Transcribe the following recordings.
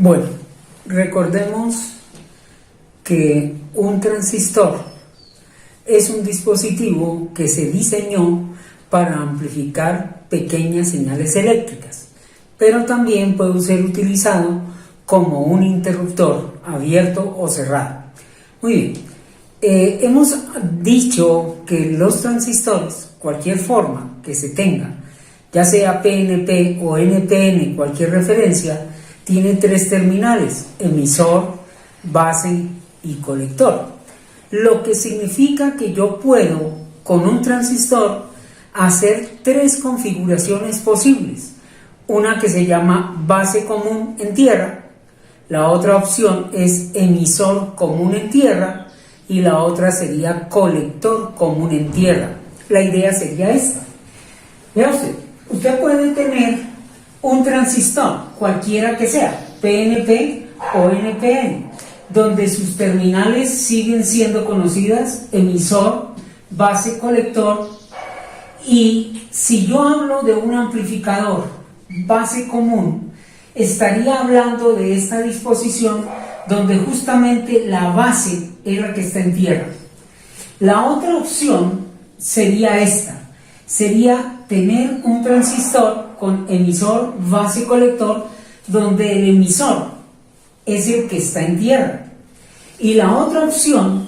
Bueno, recordemos que un transistor es un dispositivo que se diseñó para amplificar pequeñas señales eléctricas, pero también puede ser utilizado como un interruptor abierto o cerrado. Muy bien, hemos dicho que los transistores, cualquier forma que se tenga, ya sea PNP o NPN, cualquier referencia, tiene tres terminales: emisor, base y colector. Lo que significa que yo puedo, con un transistor, hacer tres configuraciones posibles. Una que se llama base común en tierra, la otra opción es emisor común en tierra y la otra sería colector común en tierra. La idea sería esta. Vea usted puede tener un transistor, cualquiera que sea, PNP o NPN, donde sus terminales siguen siendo conocidas: emisor, base, colector. Y si yo hablo de un amplificador base común, estaría hablando de esta disposición donde justamente la base es la que está en tierra. La otra opción sería esta: sería tener un transistor con emisor, base y colector, donde el emisor es el que está en tierra. Y la otra opción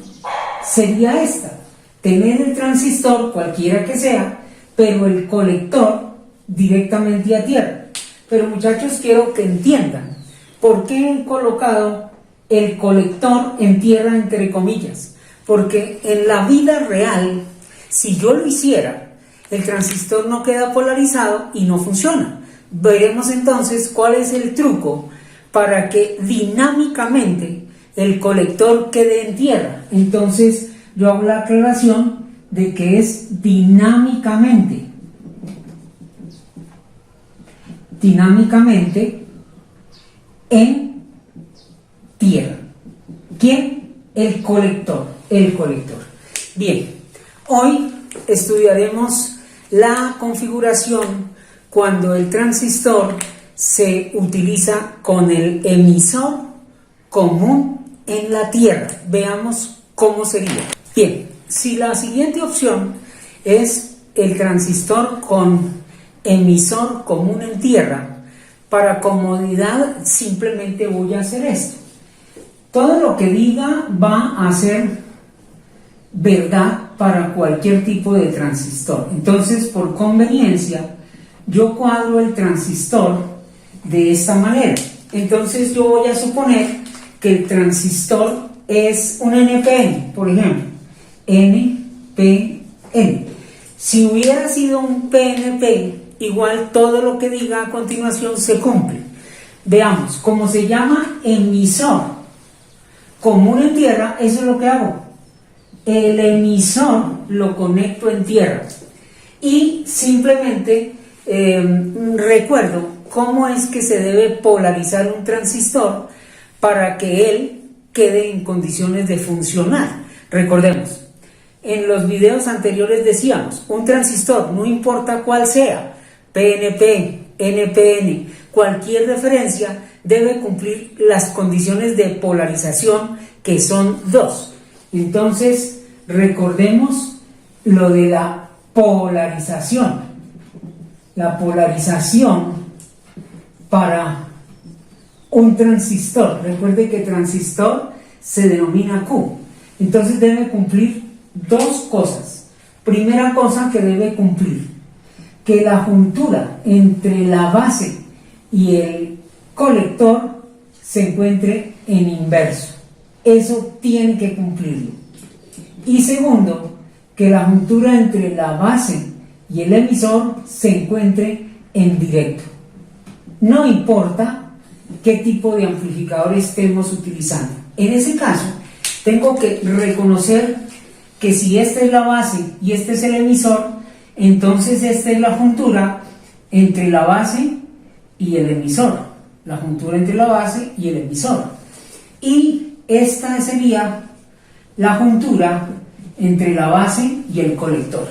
sería esta: tener el transistor, cualquiera que sea, pero el colector directamente a tierra. Pero muchachos, quiero que entiendan por qué he colocado el colector en tierra entre comillas. Porque en la vida real, si yo lo hiciera, el transistor no queda polarizado y no funciona. Veremos entonces cuál es el truco para que dinámicamente el colector quede en tierra. Entonces yo hago la aclaración de que es dinámicamente en tierra. ¿Quién? El colector. Bien, hoy estudiaremos la configuración cuando el transistor se utiliza con el emisor común en la tierra. Veamos cómo sería. Bien, si la siguiente opción es el transistor con emisor común en tierra, para comodidad simplemente voy a hacer esto. Todo lo que diga va a ser verdad para cualquier tipo de transistor. Entonces, por conveniencia, yo cuadro el transistor de esta manera. Entonces yo voy a suponer que el transistor es un NPN, por ejemplo, NPN. Si hubiera sido un PNP, igual todo lo que diga a continuación se cumple. Veamos, como se llama emisor común en tierra, eso es lo que hago. El emisor lo conecto en tierra y simplemente recuerdo cómo es que se debe polarizar un transistor para que él quede en condiciones de funcionar. Recordemos, en los videos anteriores decíamos, un transistor, no importa cuál sea, PNP, NPN, cualquier referencia, debe cumplir las condiciones de polarización, que son dos. Entonces, recordemos lo de la polarización. La polarización para un transistor. Recuerde que transistor se denomina Q. Entonces debe cumplir dos cosas. Primera cosa que debe cumplir: que la juntura entre la base y el colector se encuentre en inverso. Eso tiene que cumplirlo. Y segundo, que la juntura entre la base y el emisor se encuentre en directo. No importa qué tipo de amplificador estemos utilizando. En ese caso, tengo que reconocer que si esta es la base y este es el emisor, entonces esta es la juntura entre la base y el emisor. La juntura entre la base y el emisor. Y esta sería la juntura entre la base y el colector.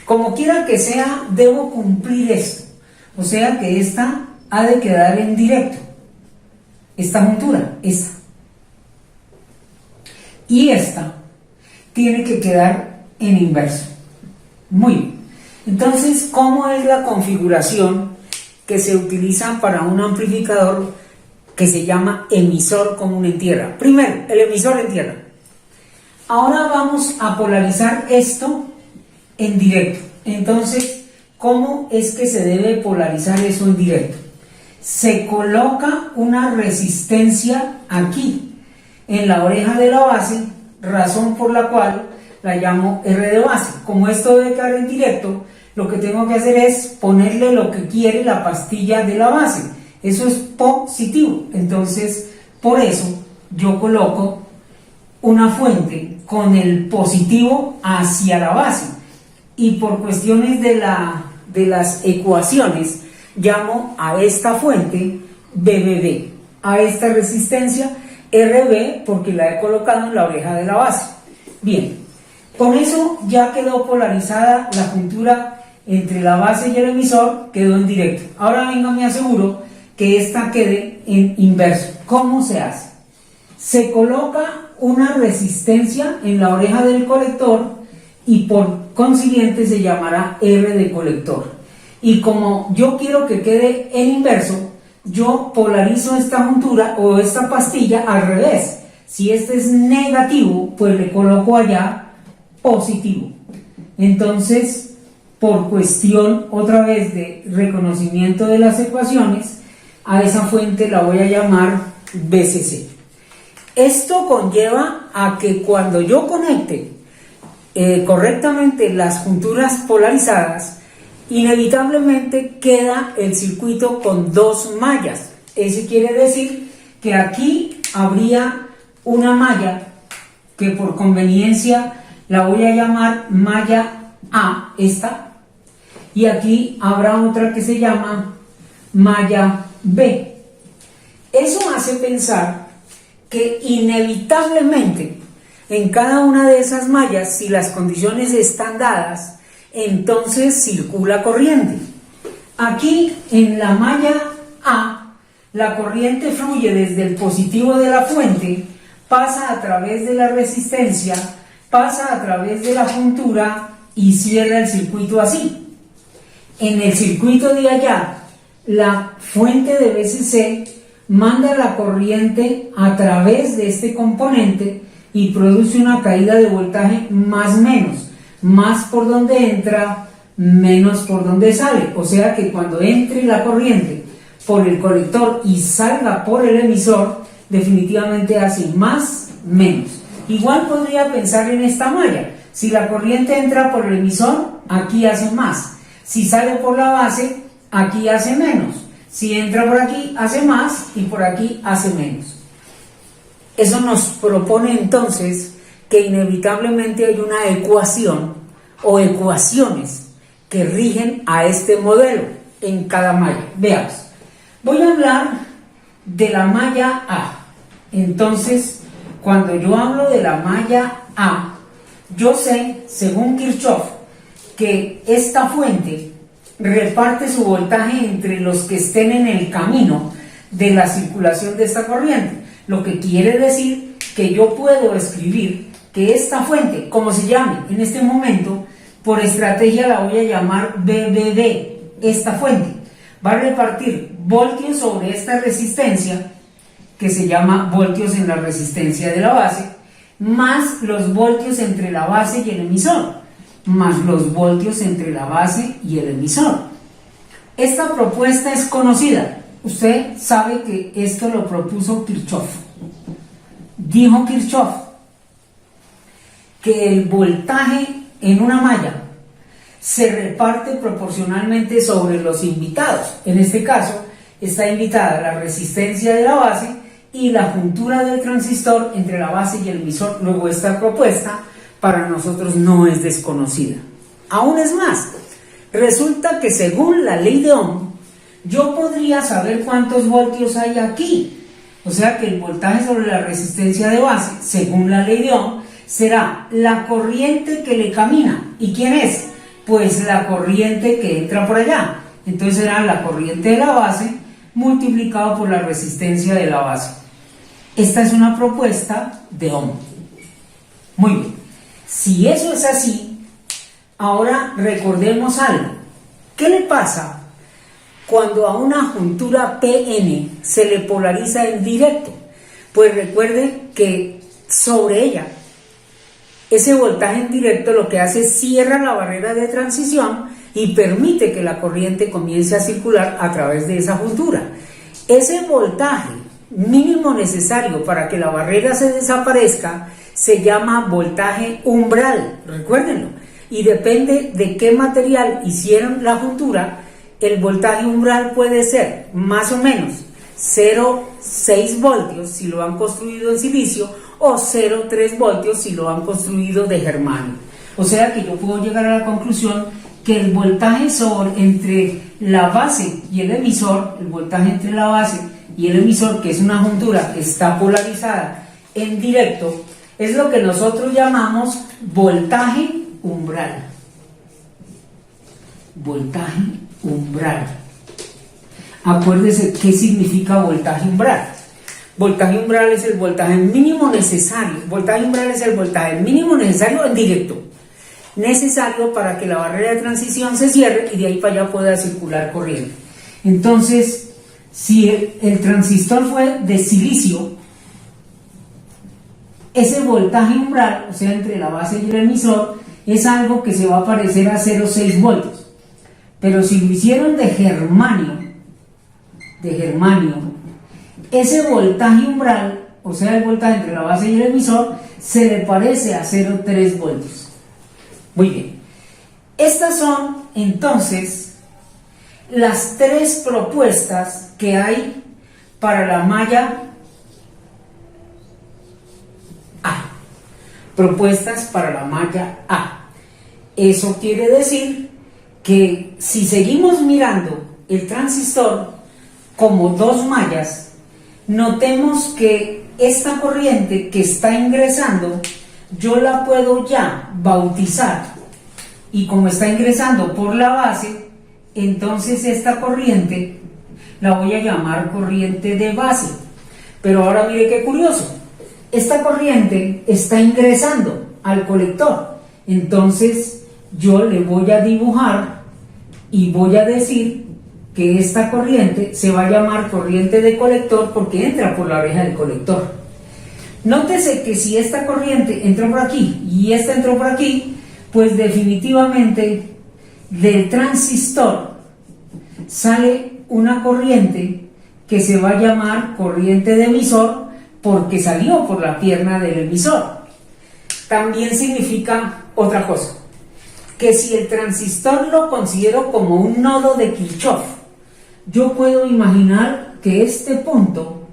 Como quiera que sea, debo cumplir esto. O sea que esta ha de quedar en directo. esta juntura, esta. Y esta tiene que quedar en inverso. Muy bien. Entonces, ¿cómo es la configuración que se utiliza para un amplificador que se llama emisor común en tierra? Primero, el emisor en tierra. Ahora vamos a polarizar esto en directo. Entonces, ¿cómo es que se debe polarizar eso en directo? Se coloca una resistencia aquí, en la oreja de la base, razón por la cual la llamo R de base. Como esto debe quedar en directo, lo que tengo que hacer es ponerle lo que quiere la pastilla de la base. Eso es positivo. Entonces, por eso yo coloco una fuente con el positivo hacia la base. Y por cuestiones de las ecuaciones, llamo a esta fuente BBB, a esta resistencia RB, porque la he colocado en la oreja de la base. Bien, con eso ya quedó polarizada la juntura entre la base y el emisor, quedó en directo. Ahora venga, me aseguro que esta quede en inverso. ¿Cómo se hace? Se coloca una resistencia en la oreja del colector y por consiguiente se llamará R de colector. Y como yo quiero que quede en inverso, yo polarizo esta juntura o esta pastilla al revés. Si este es negativo, pues le coloco allá positivo. Entonces, por cuestión otra vez de reconocimiento de las ecuaciones, a esa fuente la voy a llamar BCC. Esto conlleva a que cuando yo conecte correctamente las junturas polarizadas, inevitablemente queda el circuito con dos mallas. Eso quiere decir que aquí habría una malla que por conveniencia la voy a llamar malla A, esta, y aquí habrá otra que se llama malla B. Eso hace pensar que inevitablemente en cada una de esas mallas, si las condiciones están dadas, entonces circula corriente. Aquí en la malla A, la corriente fluye desde el positivo de la fuente, pasa a través de la resistencia, pasa a través de la juntura y cierra el circuito así. En el circuito de allá, la fuente de BCC manda la corriente a través de este componente y produce una caída de voltaje más menos. Más por donde entra, menos por donde sale. O sea que cuando entre la corriente por el colector y salga por el emisor, definitivamente hace más, menos. Igual podría pensar en esta malla. Si la corriente entra por el emisor, aquí hace más. Si sale por la base, aquí hace menos. Si entra por aquí, hace más y por aquí hace menos. Eso nos propone entonces que inevitablemente hay una ecuación o ecuaciones que rigen a este modelo en cada malla. Veamos. Voy a hablar de la malla A. Entonces, cuando yo hablo de la malla A, yo sé, según Kirchhoff, que esta fuente reparte su voltaje entre los que estén en el camino de la circulación de esta corriente, lo que quiere decir que yo puedo escribir que esta fuente, como se llame en este momento, por estrategia la voy a llamar BBB, esta fuente, va a repartir voltios sobre esta resistencia, que se llama voltios en la resistencia de la base, más los voltios entre la base y el emisor, más los voltios entre la base y el emisor. Esta propuesta es conocida. Usted sabe que esto lo propuso Kirchhoff. Dijo Kirchhoff que el voltaje en una malla se reparte proporcionalmente sobre los invitados. En este caso está invitada la resistencia de la base y la juntura del transistor entre la base y el emisor. Luego, esta propuesta para nosotros no es desconocida. Aún es más, resulta que según la ley de Ohm, yo podría saber cuántos voltios hay aquí. O sea que el voltaje sobre la resistencia de base, según la ley de Ohm, será la corriente que le camina. ¿Y quién es? Pues la corriente que entra por allá. Entonces será la corriente de la base multiplicado por la resistencia de la base. Esta es una propuesta de Ohm. Muy bien. Si eso es así, ahora recordemos algo. ¿Qué le pasa cuando a una juntura PN se le polariza en directo? Pues recuerde que sobre ella, ese voltaje en directo lo que hace es cierra la barrera de transición y permite que la corriente comience a circular a través de esa juntura. Ese voltaje mínimo necesario para que la barrera se desaparezca se llama voltaje umbral, recuérdenlo, y depende de qué material hicieron la juntura. El voltaje umbral puede ser más o menos 0,6 voltios si lo han construido en silicio o 0,3 voltios si lo han construido de germanio. O sea que yo puedo llegar a la conclusión que el voltaje entre la base y el emisor, el voltaje entre la base y el emisor, que es una juntura que está polarizada en directo, es lo que nosotros llamamos voltaje umbral. Voltaje umbral. Acuérdese qué significa voltaje umbral. Voltaje umbral es el voltaje mínimo necesario. Voltaje umbral es el voltaje mínimo necesario en directo, necesario para que la barrera de transición se cierre y de ahí para allá pueda circular corriente. Entonces, si el transistor fue de silicio, ese voltaje umbral, o sea, entre la base y el emisor, es algo que se va a parecer a 0,6 voltios. Pero si lo hicieron de germanio, ese voltaje umbral, o sea, el voltaje entre la base y el emisor, se le parece a 0,3 voltios. Muy bien. Estas son, entonces, las tres propuestas que hay para la malla A. Propuestas para la malla A. Eso quiere decir que si seguimos mirando el transistor como dos mallas, notemos que esta corriente que está ingresando, yo la puedo ya bautizar, y como está ingresando por la base, entonces esta corriente la voy a llamar corriente de base. Pero ahora mire qué curioso, esta corriente está ingresando al colector, entonces yo le voy a dibujar y voy a decir que esta corriente se va a llamar corriente de colector porque entra por la oreja del colector. Nótese que si esta corriente entró por aquí y esta entró por aquí, pues definitivamente del transistor sale una corriente que se va a llamar corriente de emisor porque salió por la pierna del emisor. También significa otra cosa, que si el transistor lo considero como un nodo de Kirchhoff, yo puedo imaginar que este punto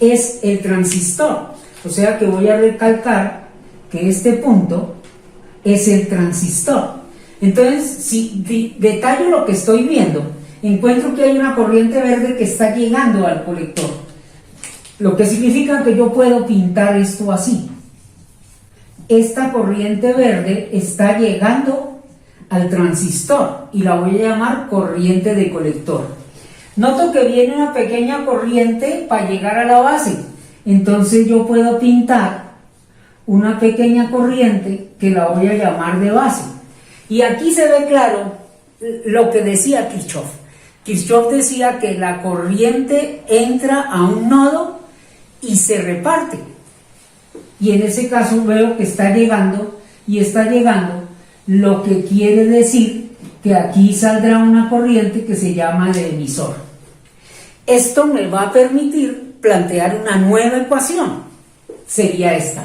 es el transistor, o sea que voy a recalcar que este punto es el transistor. Entonces, si detallo lo que estoy viendo, encuentro que hay una corriente verde que está llegando al colector, lo que significa que yo puedo pintar esto así. Esta corriente verde está llegando al transistor y la voy a llamar corriente de colector. Noto que viene una pequeña corriente para llegar a la base, entonces yo puedo pintar una pequeña corriente que la voy a llamar de base. Y aquí se ve claro lo que decía Kirchhoff. Kirchhoff decía que la corriente entra a un nodo y se reparte. Y en ese caso veo que está llegando y está llegando, lo que quiere decir que aquí saldrá una corriente que se llama de emisor. Esto me va a permitir plantear una nueva ecuación. Sería esta,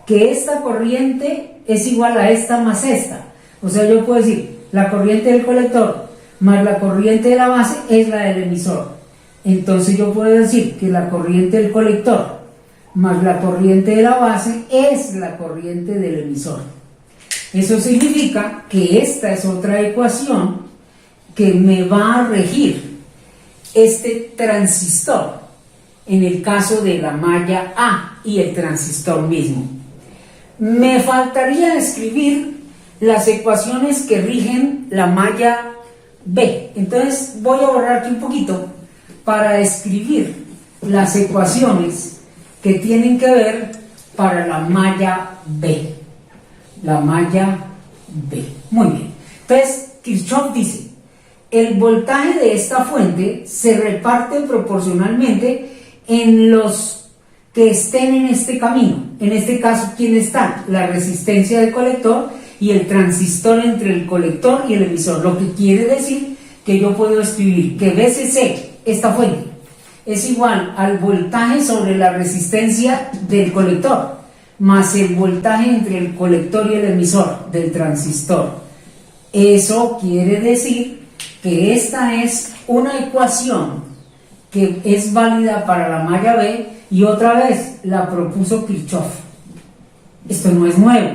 que esta corriente es igual a esta más esta. O sea, yo puedo decir, la corriente del colector más la corriente de la base es la del emisor. Entonces yo puedo decir que la corriente del colector más la corriente de la base es la corriente del emisor. Eso significa que esta es otra ecuación que me va a regir este transistor en el caso de la malla A y el transistor mismo. Me faltaría escribir las ecuaciones que rigen la malla B. Entonces voy a borrar aquí un poquito para escribir las ecuaciones que tienen que ver para la malla B. La malla B. Muy bien. Entonces, Kirchhoff dice, el voltaje de esta fuente se reparte proporcionalmente en los que estén en este camino. En este caso, ¿quién está? La resistencia del colector y el transistor entre el colector y el emisor. Lo que quiere decir que yo puedo escribir que VCC, esta fuente, es igual al voltaje sobre la resistencia del colector más el voltaje entre el colector y el emisor del transistor. Eso quiere decir que esta es una ecuación que es válida para la malla B y otra vez la propuso Kirchhoff. Esto no es nuevo.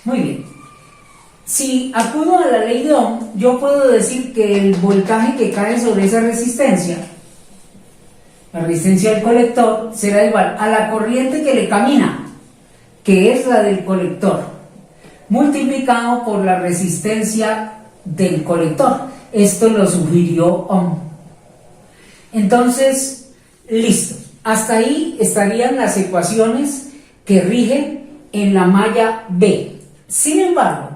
Muy bien. Si acudo a la ley de Ohm, yo puedo decir que el voltaje que cae sobre esa resistencia, la resistencia del colector, será igual a la corriente que le camina, que es la del colector, multiplicado por la resistencia del colector. Esto lo sugirió Ohm. Entonces, listo. Hasta ahí estarían las ecuaciones que rigen en la malla B. Sin embargo,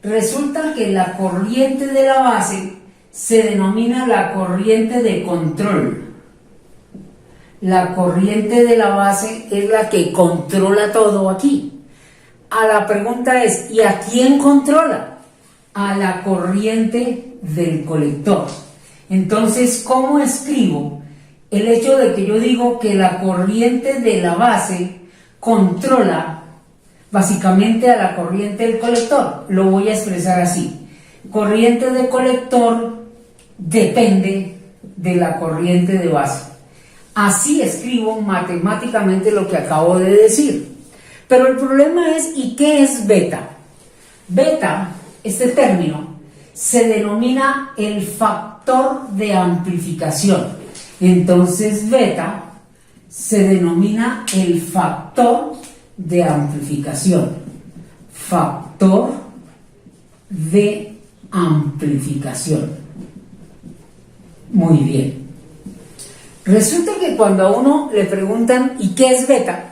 resulta que la corriente de la base se denomina la corriente de control. La corriente de la base es la que controla todo aquí. La pregunta es, ¿y a quién controla? A la corriente del colector. Entonces, ¿cómo escribo el hecho de que yo digo que la corriente de la base controla básicamente a la corriente del colector? Lo voy a expresar así. Corriente de colector depende de la corriente de base. Así escribo matemáticamente lo que acabo de decir. Pero el problema es, ¿y qué es beta? Beta, este término, se denomina el factor de amplificación. Entonces, beta se denomina el factor de amplificación. Factor de amplificación. Muy bien. Resulta que cuando a uno le preguntan ¿y qué es beta?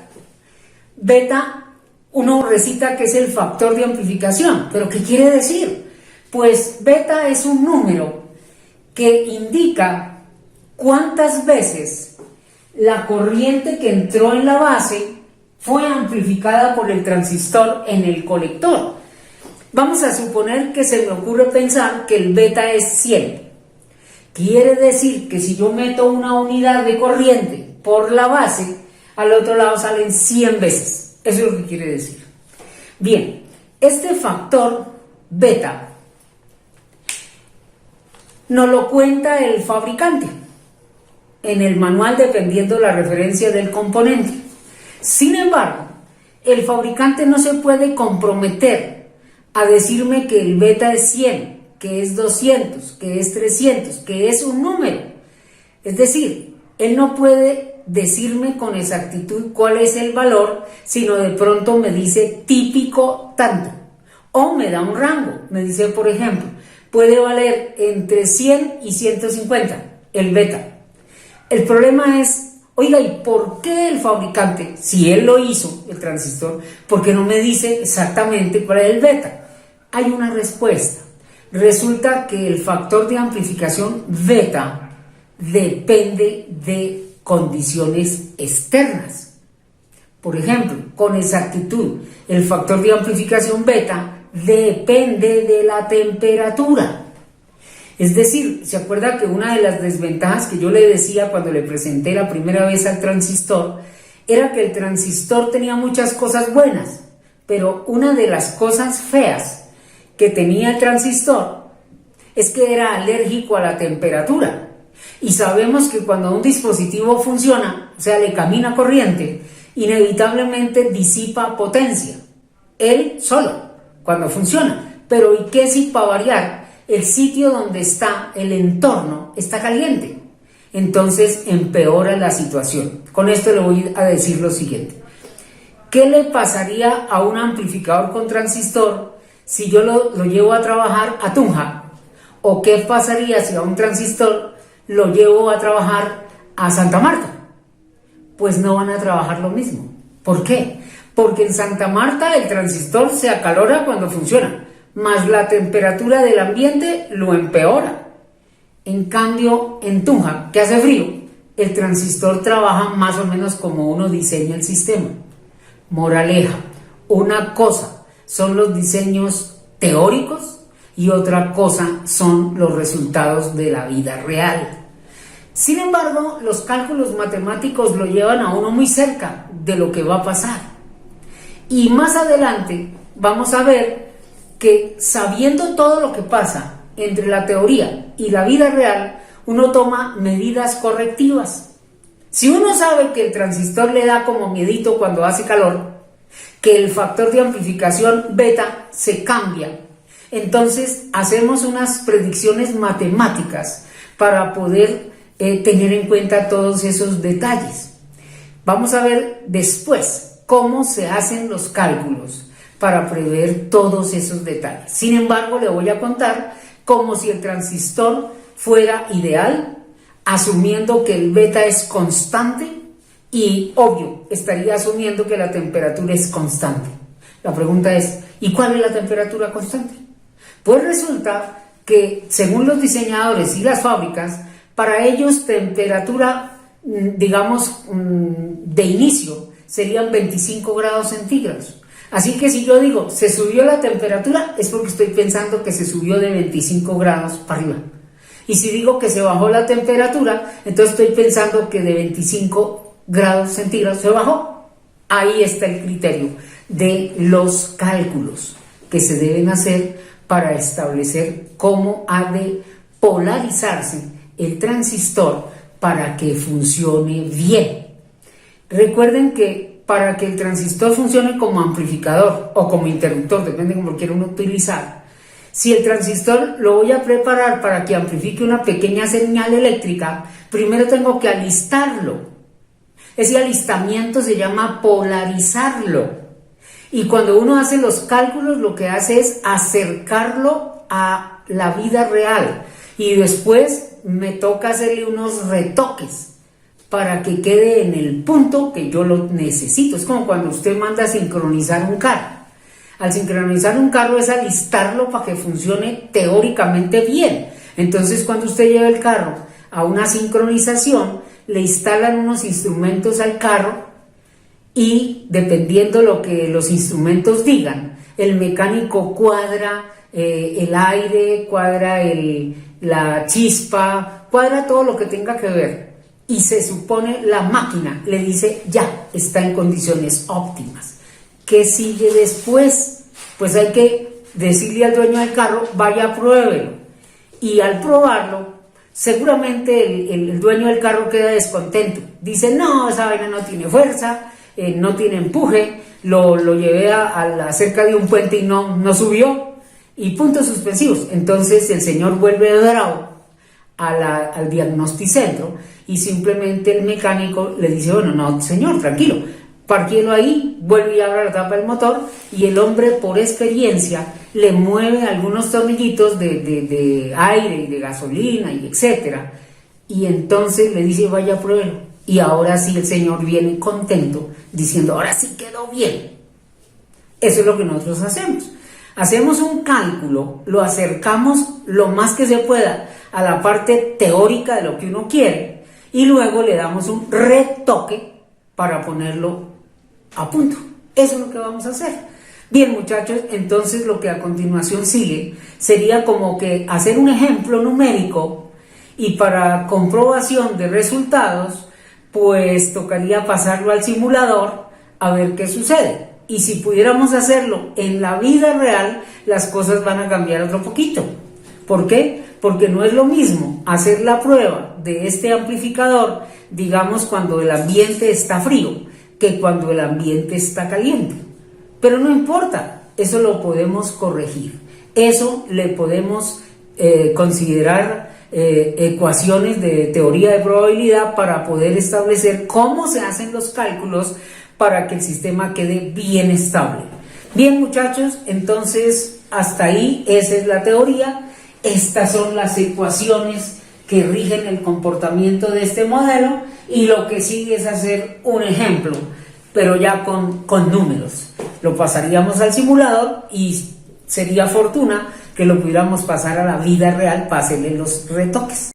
Beta, uno recita que es el factor de amplificación. ¿Pero qué quiere decir? Pues beta es un número que indica cuántas veces la corriente que entró en la base fue amplificada por el transistor en el colector. Vamos a suponer que se me ocurre pensar que el beta es 100. Quiere decir que si yo meto una unidad de corriente por la base, al otro lado salen 100 veces. Eso es lo que quiere decir. Bien, este factor beta nos lo cuenta el fabricante en el manual dependiendo la referencia del componente. Sin embargo, el fabricante no se puede comprometer a decirme que el beta es 100, que es 200, que es 300, que es un número. Es decir, él no puede decirme con exactitud cuál es el valor, sino de pronto me dice típico tanto, o me da un rango, me dice, por ejemplo, puede valer entre 100 y 150 el beta. El problema es, oiga, ¿y por qué el fabricante, si él lo hizo, el transistor, por qué no me dice exactamente cuál es el beta? Hay una respuesta. Resulta que el factor de amplificación beta depende de condiciones externas. Por ejemplo, con exactitud, el factor de amplificación beta depende de la temperatura. Es decir, ¿se acuerda que una de las desventajas que yo le decía cuando le presenté la primera vez al transistor era que el transistor tenía muchas cosas buenas, pero una de las cosas feas que tenía el transistor es que era alérgico a la temperatura? Y sabemos que cuando un dispositivo funciona, o sea, le camina corriente, inevitablemente disipa potencia, él solo, cuando funciona. Pero ¿y qué si para variar el sitio donde está, el entorno, está caliente? Entonces empeora la situación. Con esto le voy a decir lo siguiente. ¿Qué le pasaría a un amplificador con transistor si yo lo llevo a trabajar a Tunja ¿O qué pasaría si a un transistor lo llevo a trabajar a Santa Marta? Pues no van a trabajar lo mismo. ¿Por qué? Porque en Santa Marta el transistor se acalora cuando funciona, más la temperatura del ambiente lo empeora. En cambio, en Tunja, que hace frío, el transistor trabaja más o menos como uno diseña el sistema. Moraleja, una cosa son los diseños teóricos y otra cosa son los resultados de la vida real. Sin embargo, los cálculos matemáticos lo llevan a uno muy cerca de lo que va a pasar. Y más adelante vamos a ver que sabiendo todo lo que pasa entre la teoría y la vida real, uno toma medidas correctivas. Si uno sabe que el transistor le da como miedito cuando hace calor, que el factor de amplificación beta se cambia, entonces hacemos unas predicciones matemáticas para poder tener en cuenta todos esos detalles. Vamos a ver después cómo se hacen los cálculos para prever todos esos detalles. Sin embargo, le voy a contar como si el transistor fuera ideal, asumiendo que el beta es constante y, obvio, estaría asumiendo que la temperatura es constante. La pregunta es, ¿y cuál es la temperatura constante? Pues resulta que, según los diseñadores y las fábricas, para ellos temperatura, digamos, de inicio serían 25 grados centígrados. Así que si yo digo, se subió la temperatura, es porque estoy pensando que se subió de 25 grados para arriba. Y si digo que se bajó la temperatura, entonces estoy pensando que de 25 grados centígrados se bajó. Ahí está el criterio de los cálculos que se deben hacer para establecer cómo ha de polarizarse el transistor para que funcione bien. Recuerden que para que el transistor funcione como amplificador o como interruptor, depende de cómo lo quiera uno utilizar, si el transistor lo voy a preparar para que amplifique una pequeña señal eléctrica, primero tengo que alistarlo. Ese alistamiento se llama polarizarlo. Y cuando uno hace los cálculos, lo que hace es acercarlo a la vida real. Y después me toca hacerle unos retoques para que quede en el punto que yo lo necesito. Es como cuando usted manda a sincronizar un carro. Al sincronizar un carro es alistarlo para que funcione teóricamente bien. Entonces, cuando usted lleva el carro a una sincronización, le instalan unos instrumentos al carro y, dependiendo lo que los instrumentos digan, el mecánico cuadra el aire, cuadra la chispa, cuadra todo lo que tenga que ver. Y se supone la máquina le dice, ya, está en condiciones óptimas. ¿Qué sigue después? Pues hay que decirle al dueño del carro, vaya, pruébelo. Y al probarlo, seguramente el dueño del carro queda descontento. Dice, no, esa vaina no tiene fuerza, no tiene empuje, lo llevé a cerca de un puente y no subió. Y puntos suspensivos. Entonces el señor vuelve bravo al diagnosticentro y simplemente el mecánico le dice, bueno, no, señor, tranquilo, parquíelo ahí, vuelve y abre la tapa del motor y el hombre por experiencia le mueve algunos tornillitos de aire y de gasolina y etcétera, y entonces le dice, vaya, pruébelo. Y ahora sí el señor viene contento diciendo, ahora sí quedó bien. Eso es lo que nosotros hacemos. Hacemos un cálculo, lo acercamos lo más que se pueda a la parte teórica de lo que uno quiere y luego le damos un retoque para ponerlo a punto. Eso es lo que vamos a hacer. Bien, muchachos, entonces lo que a continuación sigue sería como que hacer un ejemplo numérico y para comprobación de resultados, pues tocaría pasarlo al simulador a ver qué sucede. Y si pudiéramos hacerlo en la vida real, las cosas van a cambiar otro poquito. ¿Por qué? Porque no es lo mismo hacer la prueba de este amplificador, digamos, cuando el ambiente está frío, que cuando el ambiente está caliente. Pero no importa, eso lo podemos corregir. Eso le podemos considerar ecuaciones de teoría de probabilidad para poder establecer cómo se hacen los cálculos para que el sistema quede bien estable. Bien, muchachos, entonces hasta ahí esa es la teoría estas son las ecuaciones que rigen el comportamiento de este modelo, y lo que sigue es hacer un ejemplo, pero ya con números. Lo pasaríamos al simulador y sería fortuna que lo pudiéramos pasar a la vida real para hacerle los retoques.